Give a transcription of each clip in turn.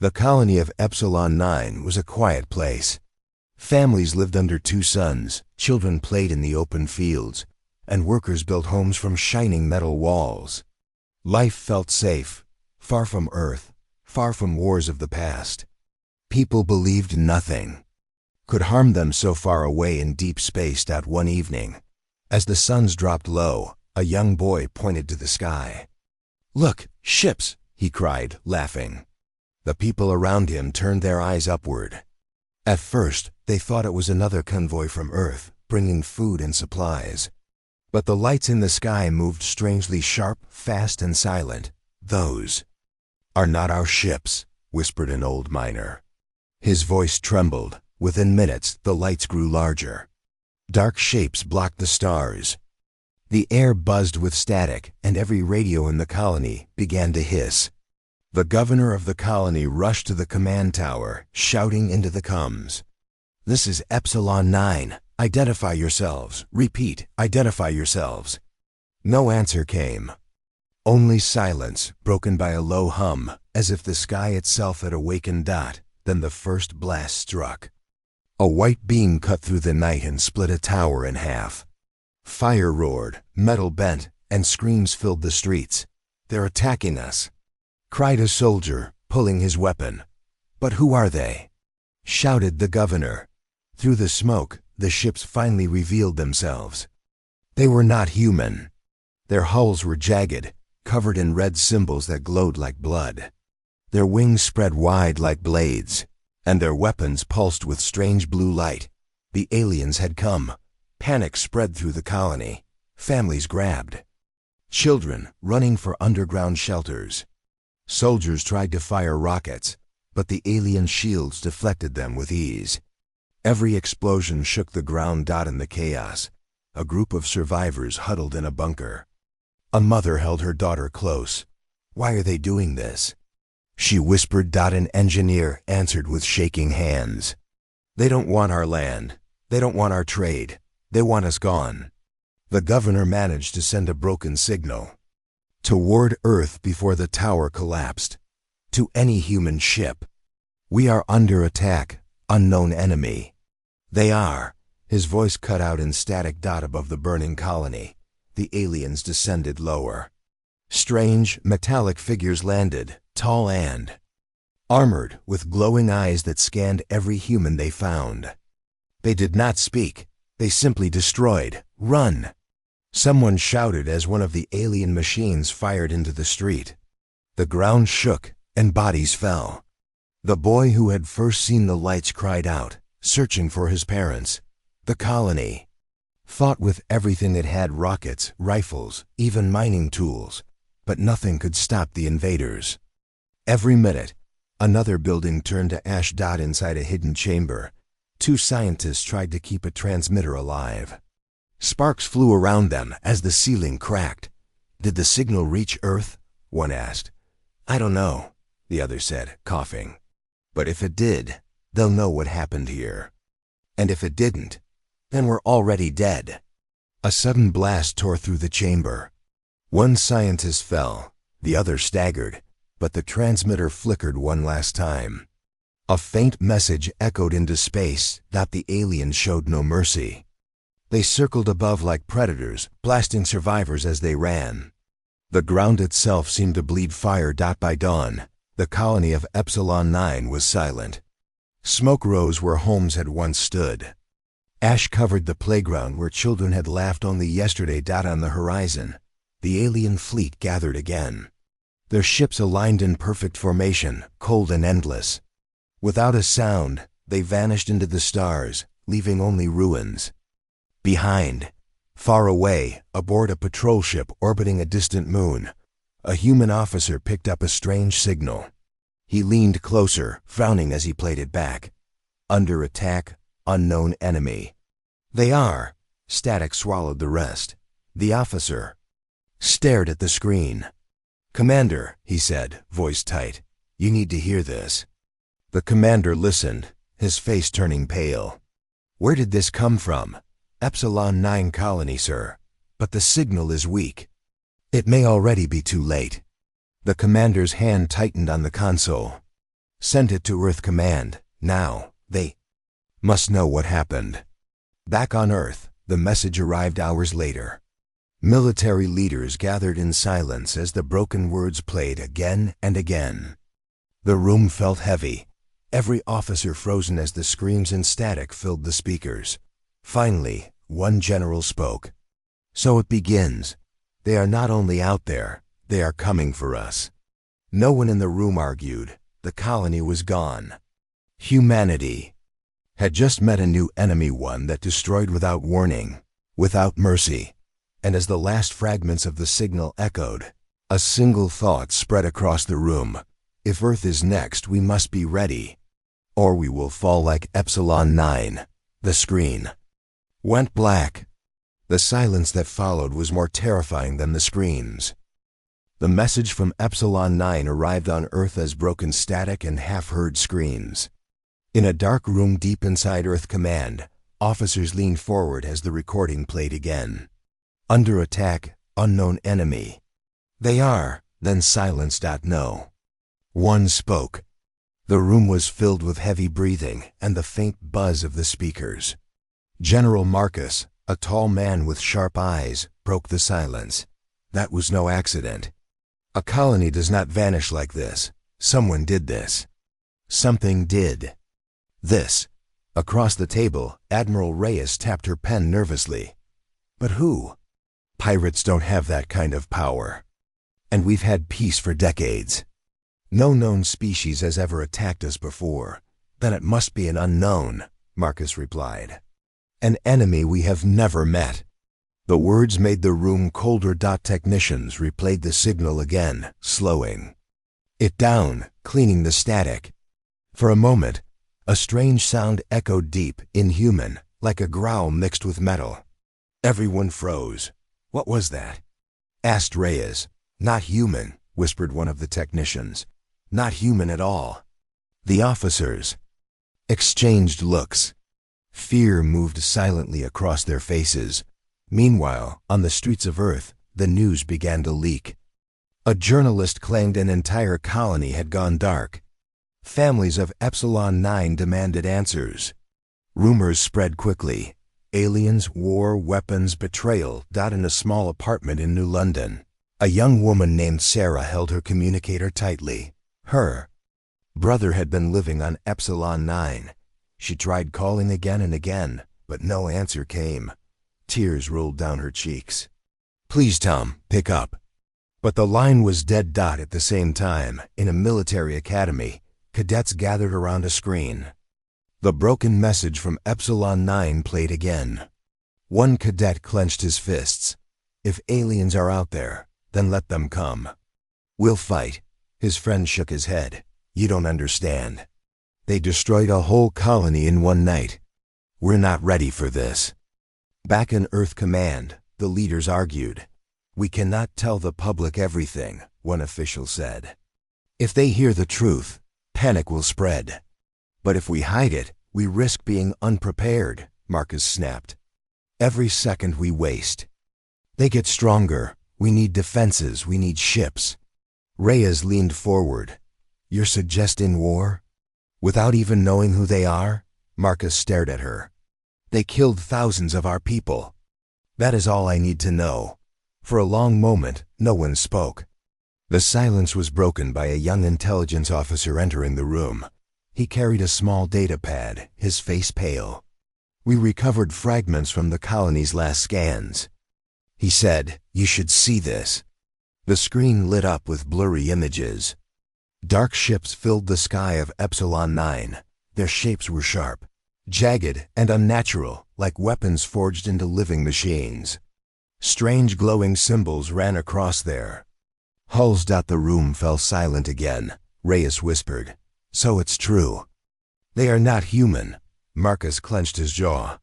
The colony of Epsilon 9 was a quiet place. Families lived under two suns, children played in the open fields, and workers built homes from shining metal walls. Life felt safe, far from Earth, far from wars of the past. People believed nothing could harm them so far away in deep space that one evening, as the suns dropped low, a young boy pointed to the sky. "Look, ships!" he cried, laughing. The people around him turned their eyes upward. At first, they thought it was another convoy from Earth, bringing food and supplies. But the lights in the sky moved strangely sharp, fast, and silent. "Those are not our ships," whispered an old miner. His voice trembled. Within minutes, the lights grew larger. Dark shapes blocked the stars. The air buzzed with static, and every radio in the colony began to hiss. The governor of the colony rushed to the command tower, shouting into the comms. "This is Epsilon 9. Identify yourselves. Repeat, identify yourselves." No answer came. Only silence, broken by a low hum, as if the sky itself had awakened. Then the first blast struck. A white beam cut through the night and split a tower in half. Fire roared, metal bent, and screams filled the streets. "They're attacking us," cried a soldier, pulling his weapon. "But who are they?" shouted the governor. Through the smoke, the ships finally revealed themselves. They were not human. Their hulls were jagged, covered in red symbols that glowed like blood. Their wings spread wide like blades, and their weapons pulsed with strange blue light. The aliens had come. Panic spread through the colony. Families grabbed. Children running for underground shelters. Soldiers tried to fire rockets, but the alien shields deflected them with ease. Every explosion shook the ground. In the chaos, a group of survivors huddled in a bunker. A mother held her daughter close. "Why are they doing this?" she whispered. An engineer answered with shaking hands. "They don't want our land. They don't want our trade. They want us gone." The governor managed to send a broken signal toward Earth before the tower collapsed. "To any human ship. We are under attack. Unknown enemy." "They are." His voice cut out in static. Above the burning colony, the aliens descended lower. Strange, metallic figures landed, tall and armored, with glowing eyes that scanned every human they found. They did not speak. They simply destroyed. "Run!" someone shouted as one of the alien machines fired into the street. The ground shook, and bodies fell. The boy who had first seen the lights cried out, searching for his parents. The colony fought with everything it had: rockets, rifles, even mining tools. But nothing could stop the invaders. Every minute, another building turned to ash. Inside a hidden chamber, two scientists tried to keep a transmitter alive. Sparks flew around them as the ceiling cracked. "Did the signal reach Earth?" one asked. "I don't know," the other said, coughing. "But if it did, they'll know what happened here. And if it didn't, then we're already dead." A sudden blast tore through the chamber. One scientist fell, the other staggered, but the transmitter flickered one last time. A faint message echoed into space that the aliens showed no mercy. They circled above like predators, blasting survivors as they ran. The ground itself seemed to bleed fire. By dawn, the colony of Epsilon 9 was silent. Smoke rose where homes had once stood. Ash covered the playground where children had laughed only yesterday. On the horizon, the alien fleet gathered again. Their ships aligned in perfect formation, cold and endless. Without a sound, they vanished into the stars, leaving only ruins. Behind, far away, aboard a patrol ship orbiting a distant moon, a human officer picked up a strange signal. He leaned closer, frowning as he played it back. "Under attack, unknown enemy." "They are." Static swallowed the rest. The officer stared at the screen. "Commander," he said, voice tight, "you need to hear this." The commander listened, his face turning pale. "Where did this come from?" "Epsilon 9 colony, sir. But the signal is weak. It may already be too late." The commander's hand tightened on the console. Send it to Earth Command, now. They must know what happened. Back on Earth, the message arrived hours later. Military leaders gathered in silence as the broken words played again and again. The room felt heavy, every officer frozen as the screams and static filled the speakers. Finally, one general spoke. So it begins. They are not only out there, they are coming for us. No one in the room argued. The colony was gone. Humanity had just met a new enemy, one that destroyed without warning, without mercy. And as the last fragments of the signal echoed, a single thought spread across the room. If Earth is next, we must be ready, or we will fall like Epsilon 9. The screen went black. The silence that followed was more terrifying than the screams. The message from Epsilon 9 arrived on Earth as broken static and half-heard screams. In a dark room deep inside Earth Command, officers leaned forward as the recording played again. Under attack, unknown enemy. They are, then silenced. No. One spoke. The room was filled with heavy breathing and the faint buzz of the speakers. General Marcus, a tall man with sharp eyes, broke the silence. That was no accident. A colony does not vanish like this. Someone did this. Something did this. Across the table, Admiral Reyes tapped her pen nervously. But who? Pirates don't have that kind of power. And we've had peace for decades. No known species has ever attacked us before. Then it must be an unknown, Marcus replied. An enemy we have never met. The words made the room colder. Technicians replayed the signal again, slowing it down, cleaning the static. For a moment, a strange sound echoed deep, inhuman, like a growl mixed with metal. Everyone froze. What was that? Asked Reyes. Not human, whispered one of the technicians. Not human at all. The officers exchanged looks. Fear moved silently across their faces. Meanwhile, on the streets of Earth, the news began to leak. A journalist claimed an entire colony had gone dark. Families of Epsilon 9 demanded answers. Rumors spread quickly. Aliens, war, weapons, betrayal. In a small apartment in New London, a young woman named Sarah held her communicator tightly. Her brother had been living on Epsilon 9. She tried calling again and again, but no answer came. Tears rolled down her cheeks. Please, Tom, pick up. But the line was dead. At the same time, in a military academy, cadets gathered around a screen. The broken message from Epsilon 9 played again. One cadet clenched his fists. If aliens are out there, then let them come. We'll fight. His friend shook his head. You don't understand. They destroyed a whole colony in one night. We're not ready for this. Back in Earth Command, the leaders argued. We cannot tell the public everything, one official said. If they hear the truth, panic will spread. But if we hide it, we risk being unprepared, Marcus snapped. Every second we waste. They get stronger. We need defenses. We need ships. Reyes leaned forward. You're suggesting war? Without even knowing who they are? Marcus stared at her. They killed thousands of our people. That is all I need to know. For a long moment, no one spoke. The silence was broken by a young intelligence officer entering the room. He carried a small data pad, his face pale. We recovered fragments from the colony's last scans. He said, you should see this. The screen lit up with blurry images. Dark ships filled the sky of Epsilon 9. Their shapes were sharp, jagged, and unnatural, like weapons forged into living machines. Strange glowing symbols ran across their hulls. The room fell silent again. Reyes whispered, so it's true. They are not human. Marcus clenched his jaw.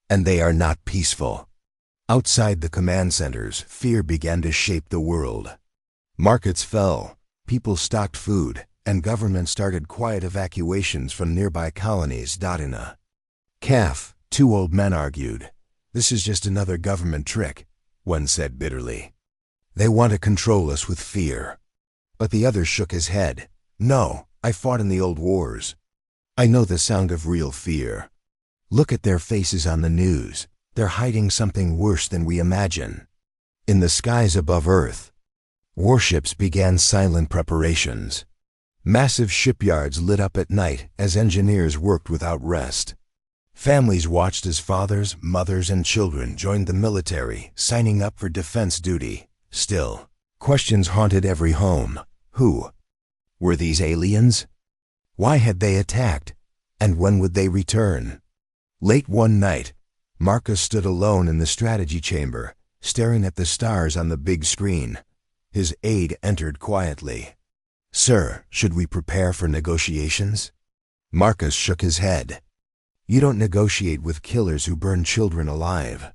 And they are not peaceful. Outside the command centers, fear began to shape the world. Markets fell. People stocked food, and government started quiet evacuations from nearby colonies. In a calf, two old men argued. This is just another government trick, one said bitterly. They want to control us with fear. But the other shook his head. No, I fought in the old wars. I know the sound of real fear. Look at their faces on the news. They're hiding something worse than we imagine. In the skies above Earth, warships began silent preparations. Massive shipyards lit up at night as engineers worked without rest. Families watched as fathers, mothers, and children joined the military, signing up for defense duty. Still, questions haunted every home. Who? Were these aliens? Why had they attacked? And when would they return? Late one night, Marcus stood alone in the strategy chamber, staring at the stars on the big screen. His aide entered quietly. "Sir, should we prepare for negotiations?" Marcus shook his head. "You don't negotiate with killers who burn children alive."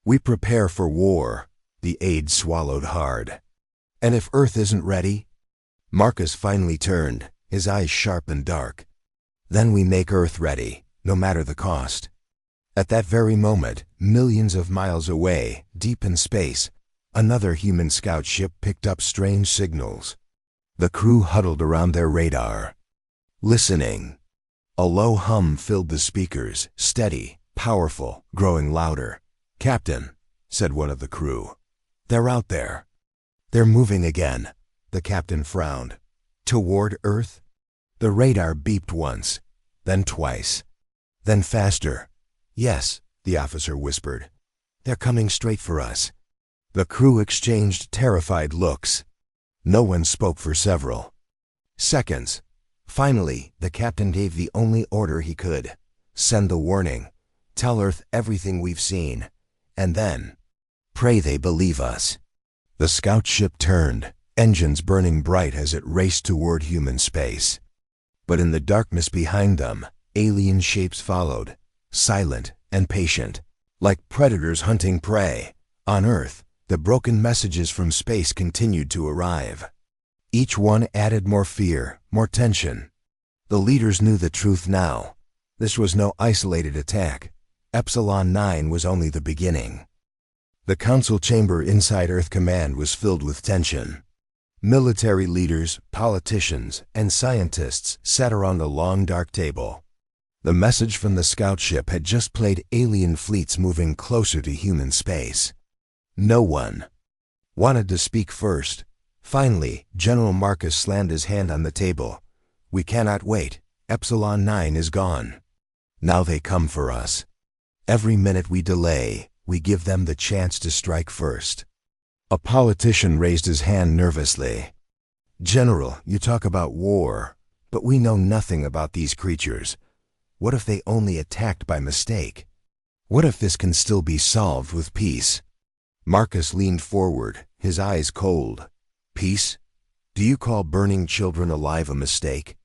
"We prepare for war," the aide swallowed hard. "And if Earth isn't ready?" Marcus finally turned, his eyes sharp and dark. "Then we make Earth ready, no matter the cost." At that very moment, millions of miles away, deep in space, another human scout ship picked up strange signals. The crew huddled around their radar, listening. A low hum filled the speakers, steady, powerful, growing louder. "Captain," said one of the crew, "they're out there." "They're moving again." The captain frowned. "Toward Earth?" The radar beeped once, then twice, then faster. "Yes," the officer whispered. "They're coming straight for us." The crew exchanged terrified looks. No one spoke for several seconds. Finally, the captain gave the only order he could. "Send the warning. Tell Earth everything we've seen. And then, pray they believe us." The scout ship turned, engines burning bright as it raced toward human space. But in the darkness behind them, alien shapes followed, silent and patient, like predators hunting prey. On Earth, the broken messages from space continued to arrive. Each one added more fear, more tension. The leaders knew the truth now. This was no isolated attack. Epsilon 9 was only the beginning. The council chamber inside Earth Command was filled with tension. Military leaders, politicians, and scientists sat around a long dark table. The message from the scout ship had just played alien fleets moving closer to human space. No one wanted to speak first. Finally, General Marcus slammed his hand on the table. "We cannot wait. Epsilon 9 is gone. Now they come for us. Every minute we delay, we give them the chance to strike first." A politician raised his hand nervously. "General, you talk about war, but we know nothing about these creatures. What if they only attacked by mistake? What if this can still be solved with peace?" Marcus leaned forward, his eyes cold. "Peace? Do you call burning children alive a mistake?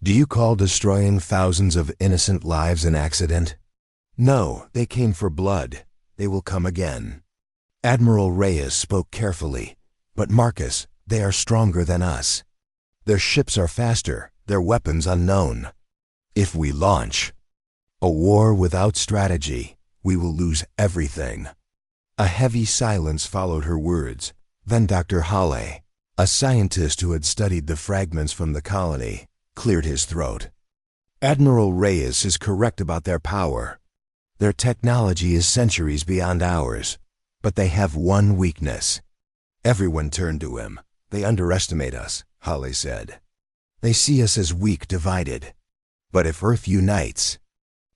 Do you call destroying thousands of innocent lives an accident? No, they came for blood. They will come again." Admiral Reyes spoke carefully. "But Marcus, they are stronger than us. Their ships are faster, their weapons unknown. If we launch a war without strategy, we will lose everything." A heavy silence followed her words. Then Dr. Hale, a scientist who had studied the fragments from the colony, cleared his throat. "Admiral Reyes is correct about their power. Their technology is centuries beyond ours, but they have one weakness." Everyone turned to him. "They underestimate us," Hale said. "They see us as weak, divided. But if Earth unites,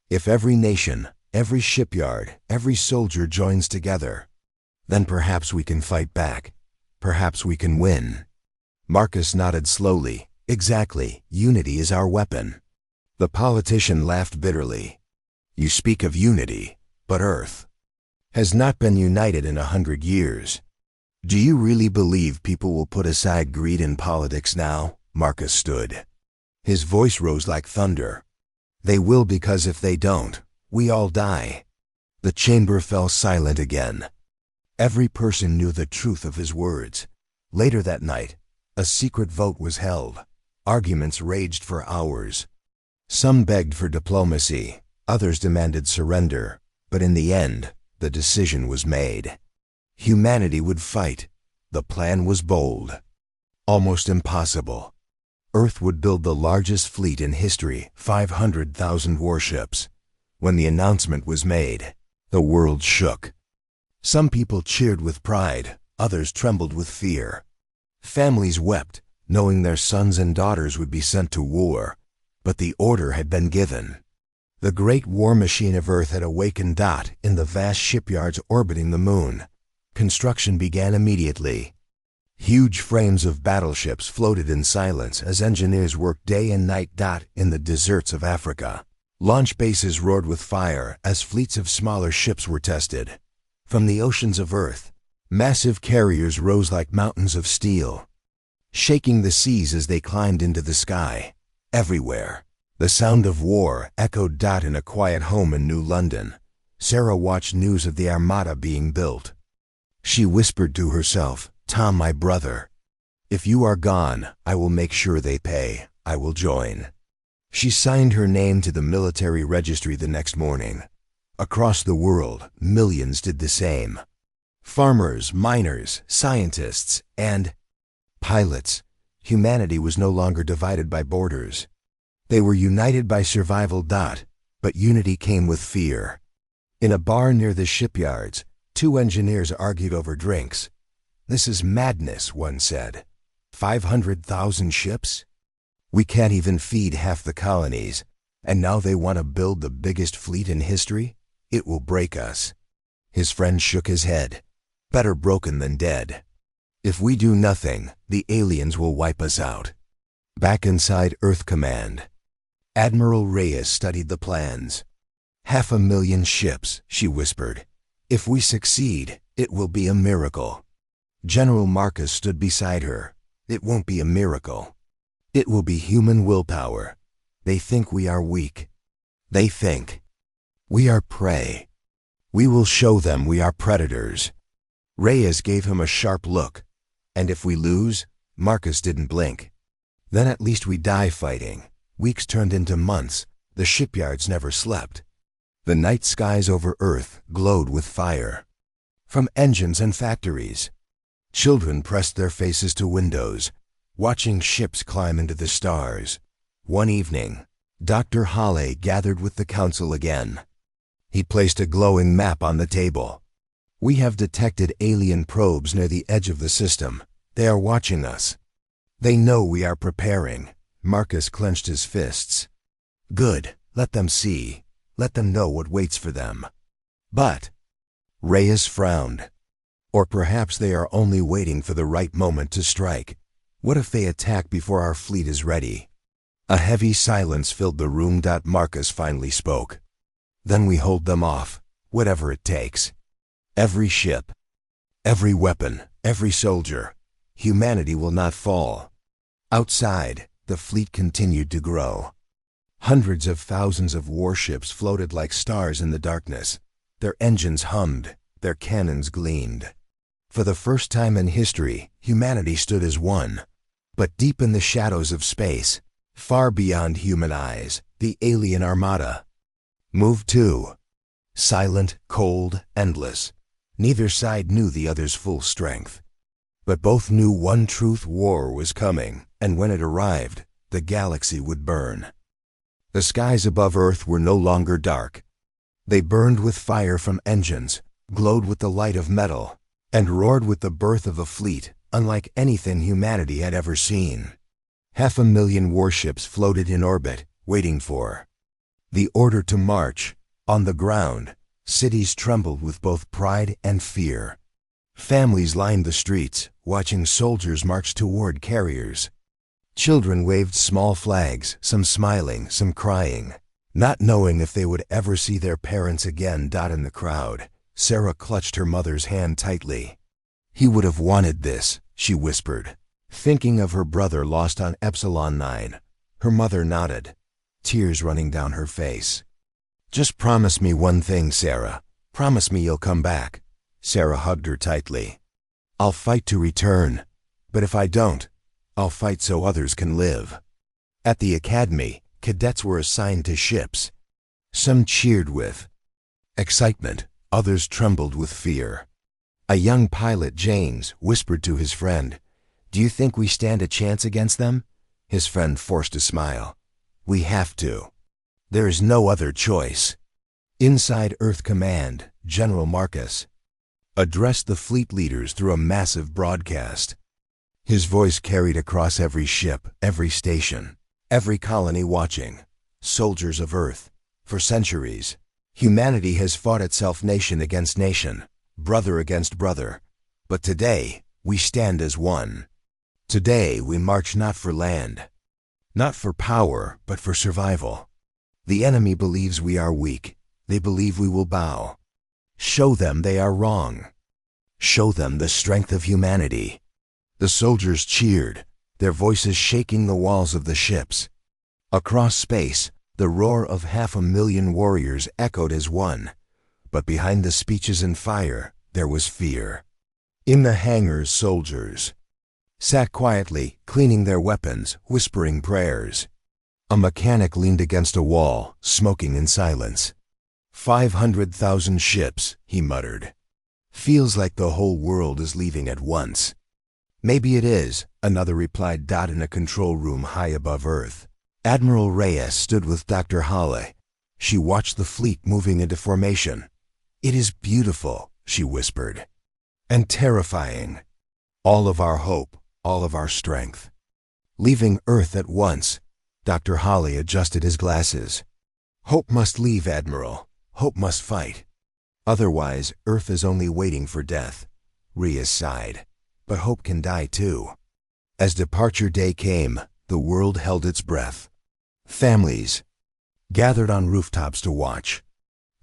if every nation, every shipyard, every soldier joins together, then perhaps we can fight back. Perhaps we can win." Marcus nodded slowly. "Exactly. Unity is our weapon." The politician laughed bitterly. "You speak of unity, but Earth has not been united in 100 years. Do you really believe people will put aside greed in politics now?" Marcus stood. His voice rose like thunder. "They will, because if they don't, we all die." The chamber fell silent again. Every person knew the truth of his words. Later that night, a secret vote was held. Arguments raged for hours. Some begged for diplomacy, others demanded surrender, but in the end, the decision was made. Humanity would fight. The plan was bold, almost impossible. Earth would build the largest fleet in history, 500,000 warships. When the announcement was made, the world shook. Some people cheered with pride, others trembled with fear. Families wept, knowing their sons and daughters would be sent to war, but the order had been given. The great war machine of Earth had awakened. In the vast shipyards orbiting the moon, construction began immediately. Huge frames of battleships floated in silence as engineers worked day and night. In the deserts of Africa, launch bases roared with fire as fleets of smaller ships were tested. From the oceans of Earth, massive carriers rose like mountains of steel, shaking the seas as they climbed into the sky. Everywhere, the sound of war echoed. In a quiet home in New London, Sarah watched news of the Armada being built. She whispered to herself, "Tom, my brother, if you are gone, I will make sure they pay. I will join." She signed her name to the military registry the next morning. Across the world, millions did the same. Farmers, miners, scientists, and pilots. Humanity was no longer divided by borders. They were united by survival. But unity came with fear. In a bar near the shipyards, two engineers argued over drinks. "This is madness," one said. 500,000 ships? We can't even feed half the colonies, and now they want to build the biggest fleet in history? It will break us. His friend shook his head. Better broken than dead. If we do nothing, the aliens will wipe us out. Back inside Earth Command, Admiral Reyes studied the plans. 500,000 ships, she whispered. If we succeed, it will be a miracle. General Marcus stood beside her. It won't be a miracle. It will be human willpower. They think we are weak. They think we are prey. We will show them we are predators. Reyes gave him a sharp look. And if we lose? Marcus didn't blink. Then at least we die fighting. Weeks turned into months. The shipyards never slept. The night skies over Earth glowed with fire. From engines and factories, children pressed their faces to windows, watching ships climb into the stars. One evening, Dr. Halley gathered with the council again. He placed a glowing map on the table. "We have detected alien probes near the edge of the system. They are watching us. They know we are preparing." Marcus clenched his fists. "Good. Let them see. Let them know what waits for them." But Reyes frowned. "Or perhaps they are only waiting for the right moment to strike. What if they attack before our fleet is ready?" A heavy silence filled the room. Marcus finally spoke. "Then we hold them off, whatever it takes. Every ship, every weapon, every soldier. Humanity will not fall." Outside, the fleet continued to grow. Hundreds of thousands of warships floated like stars in the darkness. Their engines hummed, their cannons gleamed. For the first time in history, humanity stood as one. But deep in the shadows of space, far beyond human eyes, the alien armada moved too. Silent, cold, endless. Neither side knew the other's full strength. But both knew one truth: war was coming, and when it arrived, the galaxy would burn. The skies above Earth were no longer dark. They burned with fire from engines, glowed with the light of metal, and roared with the birth of a fleet unlike anything humanity had ever seen. 500,000 warships floated in orbit, waiting for the order to march. On the ground, cities trembled with both pride and fear. Families lined the streets, watching soldiers march toward carriers. Children waved small flags, some smiling, some crying, not knowing if they would ever see their parents again. In the crowd, Sarah clutched her mother's hand tightly. "He would have wanted this," she whispered, thinking of her brother lost on Epsilon 9. Her mother nodded, tears running down her face. "Just promise me one thing, Sarah. Promise me you'll come back." Sarah hugged her tightly. "I'll fight to return, but if I don't, I'll fight so others can live." At the academy, cadets were assigned to ships. Some cheered with excitement, others trembled with fear. A young pilot, James, whispered to his friend, "Do you think we stand a chance against them?" His friend forced a smile. We have to. There is no other choice. Inside Earth Command, General Marcus addressed the fleet leaders through a massive broadcast. His voice carried across every ship, every station, every colony watching. Soldiers of Earth, for centuries, humanity has fought itself nation against nation, brother against brother. But today, we stand as one. Today, we march not for land, not for power, but for survival. The enemy believes we are weak. They believe we will bow. Show them they are wrong. Show them the strength of humanity. The soldiers cheered, their voices shaking the walls of the ships. Across space, the roar of 500,000 warriors echoed as one. But behind the speeches and fire, there was fear. In the hangars, soldiers sat quietly, cleaning their weapons, whispering prayers. A mechanic leaned against a wall, smoking in silence. 500,000 ships, he muttered. Feels like the whole world is leaving at once. Maybe it is, another replied. In a control room high above Earth, Admiral Reyes stood with Dr. Holly. She watched the fleet moving into formation. It is beautiful, she whispered. And terrifying. All of our hope, all of our strength. Leaving Earth at once, Dr. Holly adjusted his glasses. Hope must leave, Admiral. Hope must fight. Otherwise, Earth is only waiting for death. Reyes sighed. But hope can die too. As departure day came, the world held its breath. Families gathered on rooftops to watch.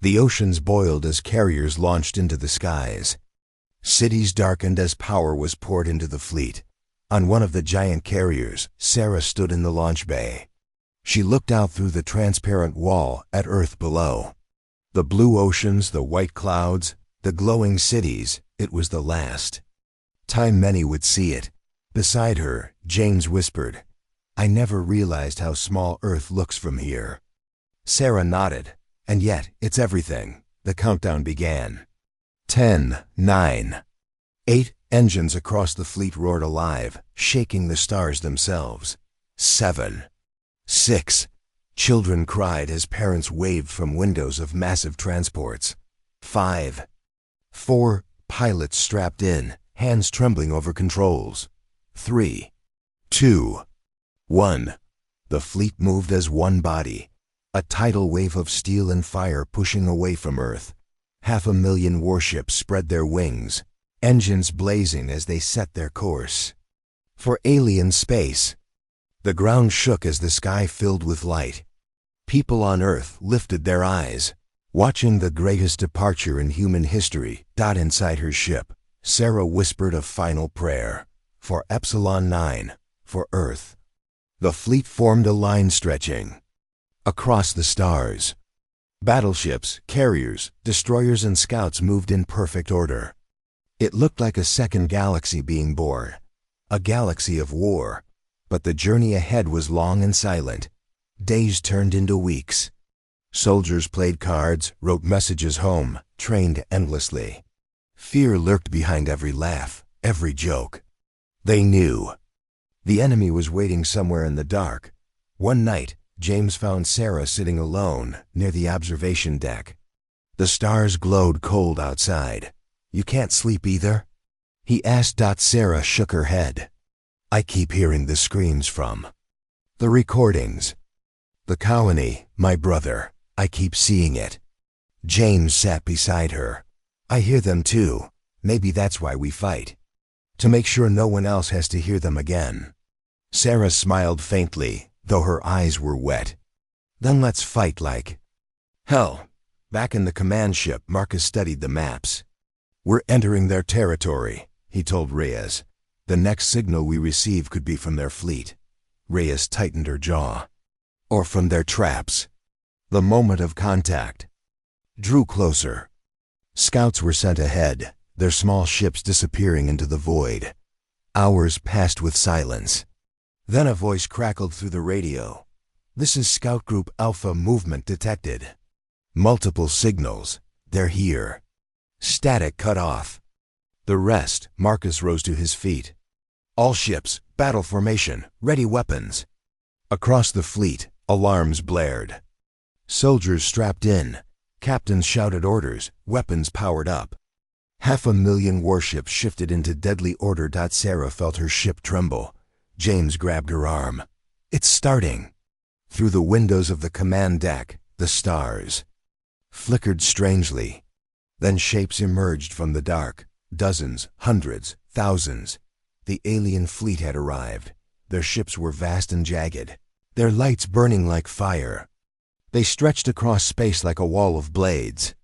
The oceans boiled as carriers launched into the skies. Cities darkened as power was poured into the fleet. On one of the giant carriers, Sarah stood in the launch bay. She looked out through the transparent wall at Earth below. The blue oceans, the white clouds, the glowing cities, it was the last time many would see it. Beside her, James whispered, I never realized how small Earth looks from here. Sarah nodded. And yet, it's everything. The countdown began. 10, 9, 8, engines across the fleet roared alive, shaking the stars themselves. 7, 6, children cried as parents waved from windows of massive transports. 5, 4, pilots strapped in, hands trembling over controls. 3, 2, 1. The fleet moved as one body. A tidal wave of steel and fire pushing away from Earth. 500,000 warships spread their wings, engines blazing as they set their course for alien space. The ground shook as the sky filled with light. People on Earth lifted their eyes, watching the greatest departure in human history. Inside her ship, Sarah whispered a final prayer. For Epsilon 9, for Earth. The fleet formed a line stretching across the stars. Battleships, carriers, destroyers, and scouts moved in perfect order. It looked like a second galaxy being born, a galaxy of war. But the journey ahead was long and silent. Days turned into weeks. Soldiers played cards, wrote messages home, trained endlessly. Fear lurked behind every laugh, every joke. They knew the enemy was waiting somewhere in the dark. One night, James found Sarah sitting alone near the observation deck. The stars glowed cold outside. You can't sleep either? He asked. Sarah shook her head. I keep hearing the screams from the recordings. The colony, my brother, I keep seeing it. James sat beside her. I hear them too. Maybe that's why we fight. To make sure no one else has to hear them again. Sarah smiled faintly, though her eyes were wet. Then let's fight like hell. Back in the command ship, Marcus studied the maps. We're entering their territory, he told Reyes. The next signal we receive could be from their fleet. Reyes tightened her jaw. Or from their traps. The moment of contact drew closer. Scouts were sent ahead, their small ships disappearing into the void. Hours passed with silence. Then a voice crackled through the radio. This is Scout Group Alpha, movement detected. Multiple signals. They're here. Static cut off. The rest. Marcus rose to his feet. All ships, battle formation, ready weapons. Across the fleet, alarms blared. Soldiers strapped in. Captains shouted orders, weapons powered up. 500,000 warships shifted into deadly order. Sarah felt her ship tremble. James grabbed her arm. It's starting. Through the windows of the command deck, the stars flickered strangely. Then shapes emerged from the dark. Dozens, hundreds, thousands. The alien fleet had arrived. Their ships were vast and jagged, their lights burning like fire. They stretched across space like a wall of blades.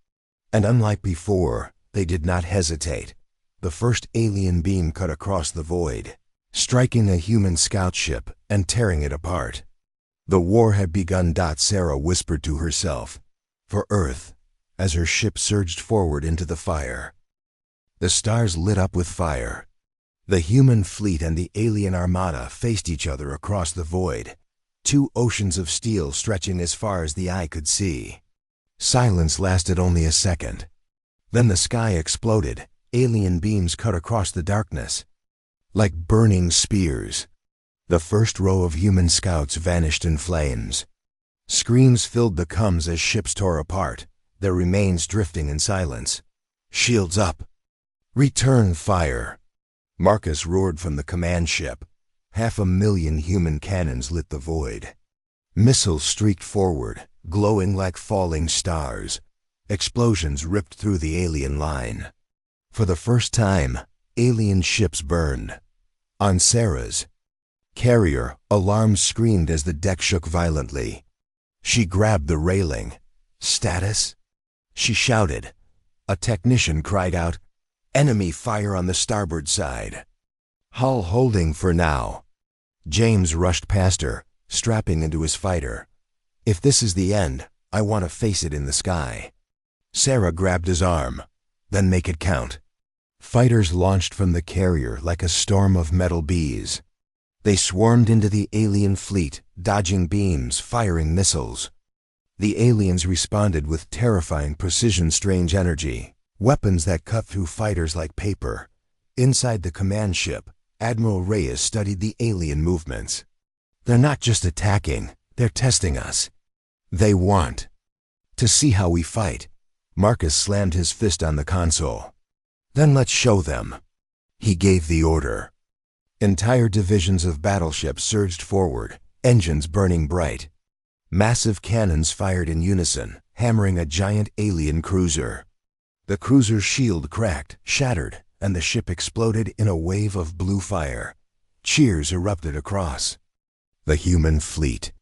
And unlike before, they did not hesitate. The first alien beam cut across the void, striking a human scout ship and tearing it apart. The war had begun. Sarah whispered to herself. For Earth, as her ship surged forward into the fire. The stars lit up with fire. The human fleet and the alien armada faced each other across the void, two oceans of steel stretching as far as the eye could see. Silence lasted only a second. Then the sky exploded. Alien beams cut across the darkness like burning spears. The first row of human scouts vanished in flames. Screams filled the comms as ships tore apart, their remains drifting in silence. Shields up. Return fire. Marcus roared from the command ship. 500,000 human cannons lit the void. Missiles streaked forward, glowing like falling stars. Explosions ripped through the alien line. For the first time, alien ships burned. On Sarah's carrier, alarms screamed as the deck shook violently. She grabbed the railing. Status? She shouted. A technician cried out, "Enemy fire on the starboard side." "Hull holding for now." James rushed past her, strapping into his fighter. "If this is the end, I want to face it in the sky." Sarah grabbed his arm. "Then make it count." Fighters launched from the carrier like a storm of metal bees. They swarmed into the alien fleet, dodging beams, firing missiles. The aliens responded with terrifying precision, strange energy, weapons that cut through fighters like paper. Inside the command ship, Admiral Reyes studied the alien movements. "They're not just attacking, they're testing us. They want to see how we fight." Marcus slammed his fist on the console. "Then let's show them." He gave the order. Entire divisions of battleships surged forward, engines burning bright. Massive cannons fired in unison, hammering a giant alien cruiser. The cruiser's shield cracked, shattered, and the ship exploded in a wave of blue fire. Cheers erupted across the human fleet.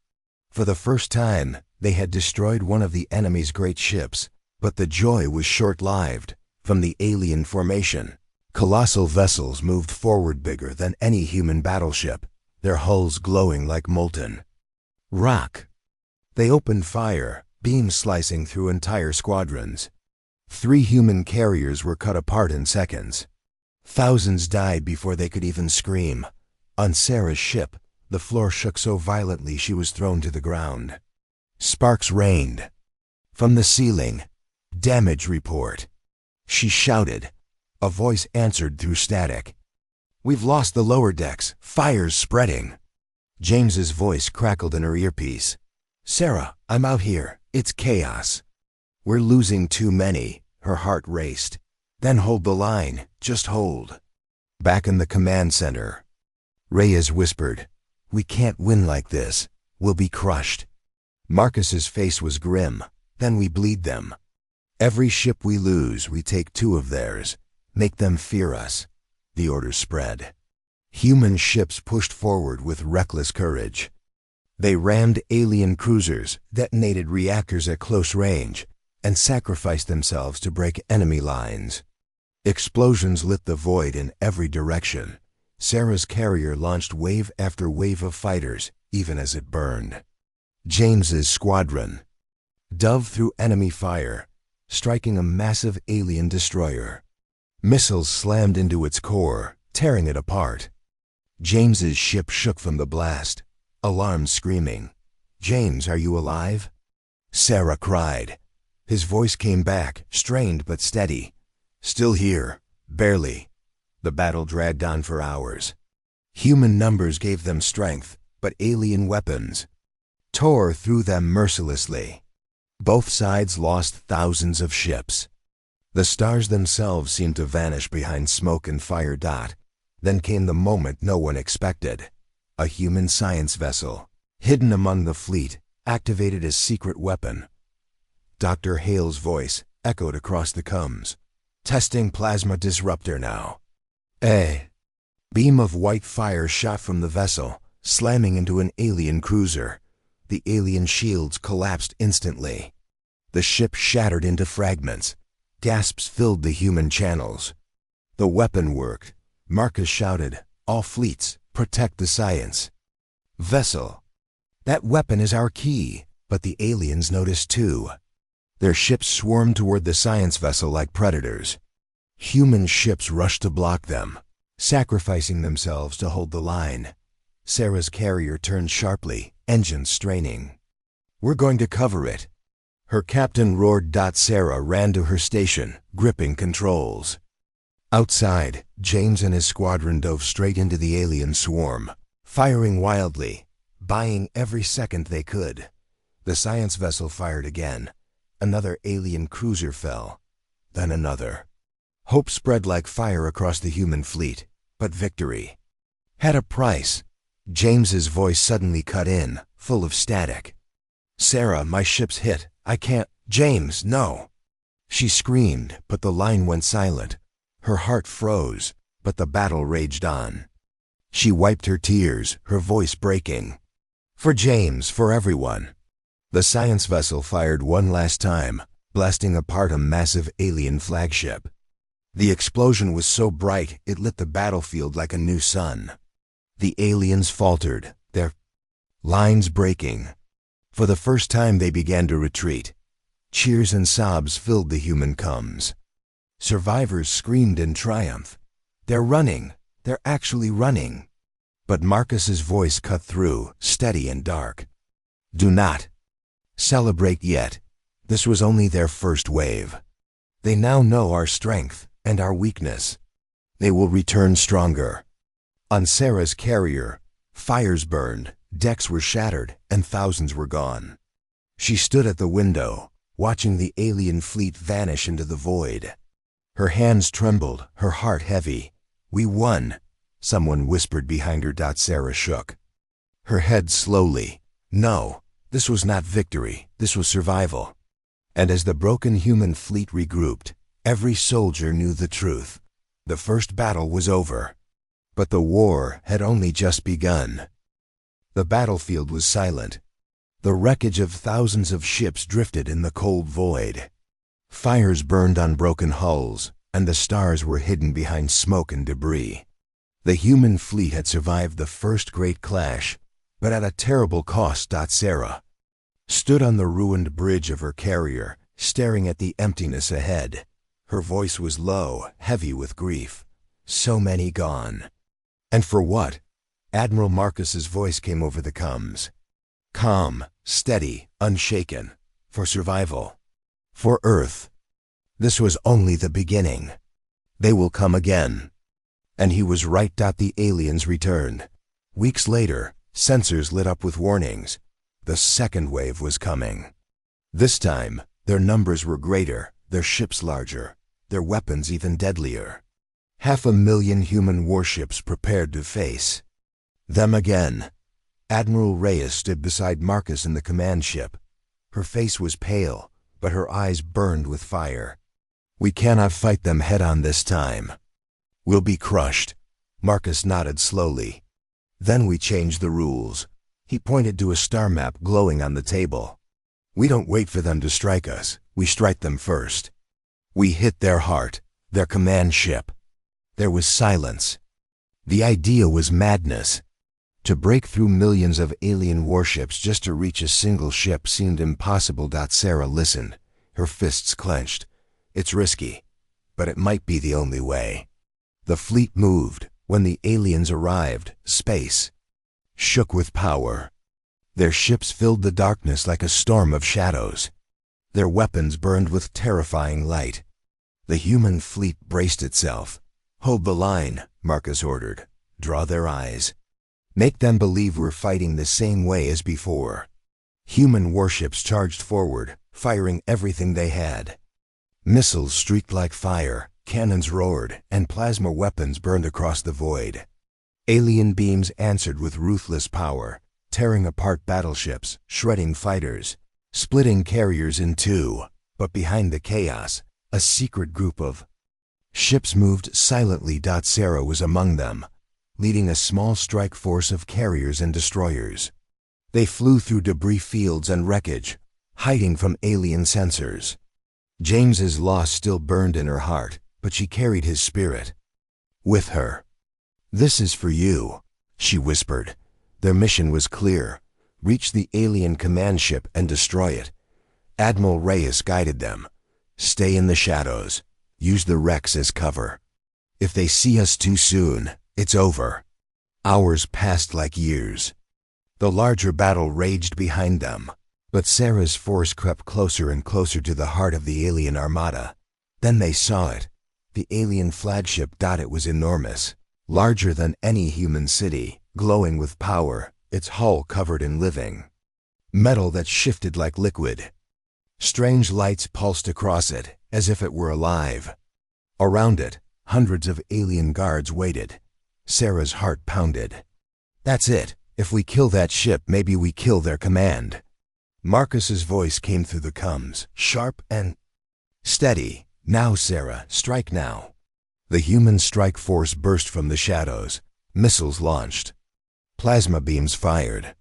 For the first time, they had destroyed one of the enemy's great ships, but the joy was short-lived. From the alien formation, colossal vessels moved forward bigger than any human battleship, their hulls glowing like molten rock. They opened fire, beams slicing through entire squadrons. 3 human carriers were cut apart in seconds. Thousands died before they could even scream. On Sarah's ship, the floor shook so violently she was thrown to the ground. Sparks rained. From the ceiling, "Damage report." She shouted. A voice answered through static. "We've lost the lower decks. Fire's spreading." James's voice crackled in her earpiece. "Sarah, I'm out here. It's chaos. We're losing too many." Her heart raced. "Then hold the line. Just hold." Back in the command center, Reyes whispered, "We can't win like this. We'll be crushed." Marcus's face was grim. "Then we bleed them. Every ship we lose, we take 2 of theirs. Make them fear us." The order spread. Human ships pushed forward with reckless courage. They rammed alien cruisers, detonated reactors at close range, and sacrificed themselves to break enemy lines. Explosions lit the void in every direction. Sarah's carrier launched wave after wave of fighters, even as it burned. James's squadron dove through enemy fire, striking a massive alien destroyer. Missiles slammed into its core, tearing it apart. James's ship shook from the blast, alarms screaming. "James, are you alive?" Sarah cried. His voice came back, strained but steady. "Still here, barely." The battle dragged on for hours. Human numbers gave them strength, but alien weapons tore through them mercilessly. Both sides lost thousands of ships. The stars themselves seemed to vanish behind smoke and fire. Then came the moment no one expected. A human science vessel, hidden among the fleet, activated a secret weapon. Dr. Hale's voice echoed across the comms. "Testing plasma disruptor now." A beam of white fire shot from the vessel, slamming into an alien cruiser. The alien shields collapsed instantly. The ship shattered into fragments. Gasps filled the human channels. The weapon worked. Marcus shouted, "All fleets, protect the science vessel. That weapon is our key." But the aliens noticed too. Their ships swarmed toward the science vessel like predators. Human ships rushed to block them, sacrificing themselves to hold the line. Sarah's carrier turned sharply, engines straining. "We're going to cover it." Her captain roared. Sarah ran to her station, gripping controls. Outside, James and his squadron dove straight into the alien swarm, firing wildly, buying every second they could. The science vessel fired again. Another alien cruiser fell, then another. Hope spread like fire across the human fleet, but victory had a price. James's voice suddenly cut in, full of static. "Sarah, my ship's hit. I can't." "James, no!" She screamed, but the line went silent. Her heart froze, but the battle raged on. She wiped her tears, her voice breaking. "For James, for everyone." The science vessel fired one last time, blasting apart a massive alien flagship. The explosion was so bright it lit the battlefield like a new sun. The aliens faltered, their lines breaking. For the first time they began to retreat. Cheers and sobs filled the human comms. Survivors screamed in triumph. "They're running! They're actually running!" But Marcus's voice cut through, steady and dark. "Do not celebrate yet. This was only their first wave. They now know our strength and our weakness. They will return stronger." On Sarah's carrier, fires burned, decks were shattered, and thousands were gone. She stood at the window, watching the alien fleet vanish into the void. Her hands trembled, her heart heavy. "We won," someone whispered behind her. Sarah shook her head slowly. No, this was not victory, this was survival. And as the broken human fleet regrouped, every soldier knew the truth. The first battle was over. But the war had only just begun. The battlefield was silent. The wreckage of thousands of ships drifted in the cold void. Fires burned on broken hulls, and the stars were hidden behind smoke and debris. The human fleet had survived the first great clash, but at a terrible cost. Sarah stood on the ruined bridge of her carrier, staring at the emptiness ahead. Her voice was low, heavy with grief. So many gone. "And for what?" Admiral Marcus's voice came over the comms. Calm, steady, unshaken. "For survival. For Earth. This was only the beginning. They will come again." And he was right. The aliens returned. Weeks later, sensors lit up with warnings. The second wave was coming. This time, their numbers were greater, their ships larger, their weapons even deadlier. 500,000 human warships prepared to face them again. Admiral Reyes stood beside Marcus in the command ship. Her face was pale, but her eyes burned with fire. "We cannot fight them head-on this time. We'll be crushed." Marcus nodded slowly. "Then we change the rules." He pointed to a star map glowing on the table. "We don't wait for them to strike us. We strike them first. We hit their heart, their command ship." There was silence. The idea was madness. To break through millions of alien warships just to reach a single ship seemed impossible. Sarah listened, her fists clenched. "It's risky, but it might be the only way." The fleet moved. When the aliens arrived, space shook with power. Their ships filled the darkness like a storm of shadows. Their weapons burned with terrifying light. The human fleet braced itself. "Hold the line," Marcus ordered. "Draw their eyes." Make them believe we're fighting the same way as before. Human warships charged forward, firing everything they had. Missiles streaked like fire, cannons roared, and plasma weapons burned across the void. Alien beams answered with ruthless power, tearing apart battleships, shredding fighters, splitting carriers in two. But behind the chaos, a secret group of ships moved silently. Sarah was among them, leading a small strike force of carriers and destroyers. They flew through debris fields and wreckage, hiding from alien sensors. James's loss still burned in her heart, but she carried his spirit with her. "This is for you," she whispered. Their mission was clear: reach the alien command ship and destroy it. Admiral Reyes guided them. "Stay in the shadows. Use the wrecks as cover. If they see us too soon, it's over." Hours passed like years. The larger battle raged behind them, but Sarah's force crept closer and closer to the heart of the alien armada. Then they saw it. The alien flagship. It was enormous, larger than any human city, glowing with power, its hull covered in living metal that shifted like liquid. Strange lights pulsed across it, as if it were alive. Around it, hundreds of alien guards waited. Sarah's heart pounded. "That's it. If we kill that ship, maybe we kill their command." Marcus's voice came through the comms, sharp and steady. "Now, Sarah, strike now." The human strike force burst from the shadows. Missiles launched. Plasma beams fired.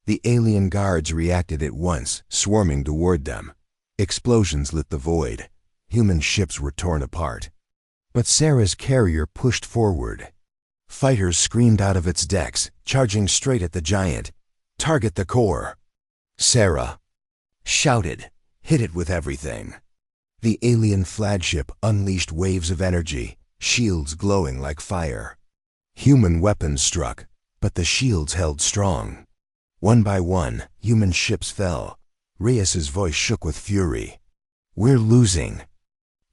The alien guards reacted at once, swarming toward them. Explosions lit the void. Human ships were torn apart. But Sarah's carrier pushed forward. Fighters screamed out of its decks, charging straight at the giant. "Target the core!" Sarah shouted. "Hit it with everything." The alien flagship unleashed waves of energy, shields glowing like fire. Human weapons struck, but the shields held strong. One by one, human ships fell. Reyes's voice shook with fury. "We're losing."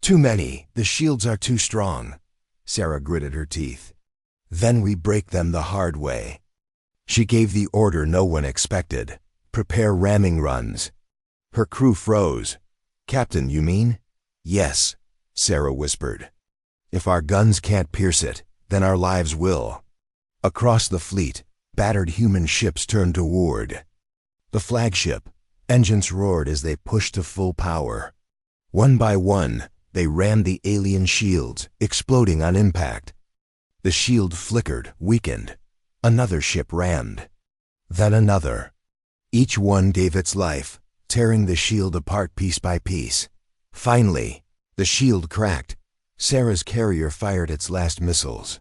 "Too many. The shields are too strong." Sarah gritted her teeth. "Then we break them the hard way." She gave the order no one expected. "Prepare ramming runs." Her crew froze. "Captain, you mean?" "Yes," Sarah whispered. "If our guns can't pierce it, then our lives will." Across the fleet, battered human ships turned toward the flagship. Engines roared as they pushed to full power. One by one, they rammed the alien shields, exploding on impact. The shield flickered, weakened. Another ship rammed. Then another. Each one gave its life, tearing the shield apart piece by piece. Finally, the shield cracked. Sarah's carrier fired its last missiles.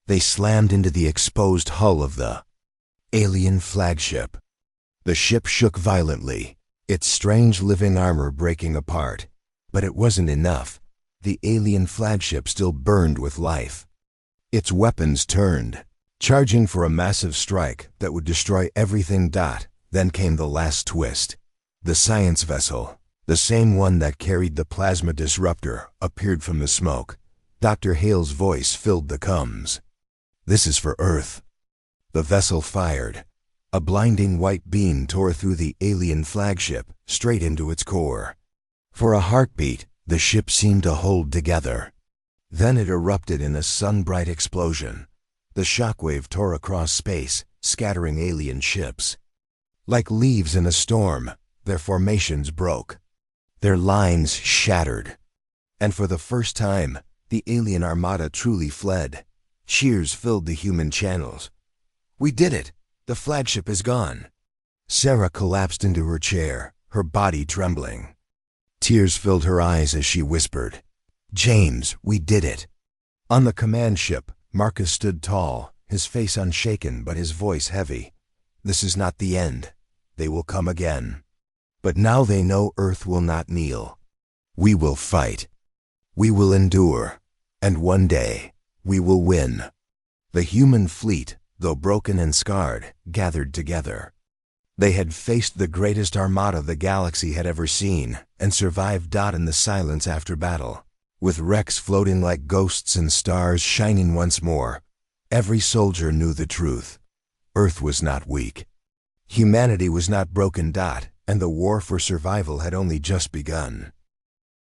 They slammed into the exposed hull of the alien flagship. The ship shook violently, its strange living armor breaking apart. But it wasn't enough. The alien flagship still burned with life. Its weapons turned, charging for a massive strike that would destroy everything. Then came the last twist. The science vessel, the same one that carried the plasma disruptor, appeared from the smoke. Dr. Hale's voice filled the comms. "This is for Earth." The vessel fired. A blinding white beam tore through the alien flagship, straight into its core. For a heartbeat, the ship seemed to hold together. Then it erupted in a sun-bright explosion. The shockwave tore across space, scattering alien ships. Like leaves in a storm, their formations broke. Their lines shattered. And for the first time, the alien armada truly fled. Cheers filled the human channels. "We did it! The flagship is gone." Sarah collapsed into her chair, her body trembling. Tears filled her eyes as she whispered, "James, we did it." On the command ship, Marcus stood tall, his face unshaken but his voice heavy. "This is not the end. They will come again. But now they know Earth will not kneel. We will fight. We will endure. And one day, we will win." The human fleet, though broken and scarred, gathered together. They had faced the greatest armada the galaxy had ever seen and survived. In the silence after battle, with wrecks floating like ghosts and stars shining once more, every soldier knew the truth. Earth was not weak. Humanity was not broken. And the war for survival had only just begun.